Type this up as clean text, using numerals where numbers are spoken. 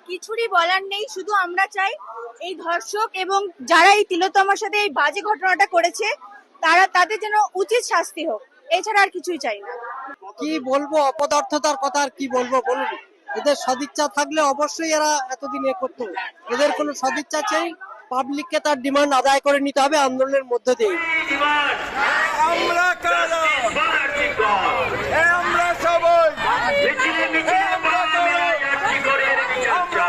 কিছুরই বলার নেই, শুধু আমরা চাই এই ধর্ষক এবং যারা এই তিলোত্তমার সাথে এই বাজে ঘটনাটা করেছে তাদের যেন উচিত শাস্তি হোক, এছাড়া আর কিছুই চাই না। কি বলবো, অপদার্থতার কথা আর কি বলবো বলুন। এদের সদিচ্ছা থাকলে অবশ্যই এরা এতদিন এ করতো। এদের কোনো সদিচ্ছা চাই, পাবলিককে তার ডিমান্ড আদায় করে নিতে হবে আন্দোলনের মধ্য দিয়ে। আমরা কারা? আমরা সবাই আমরা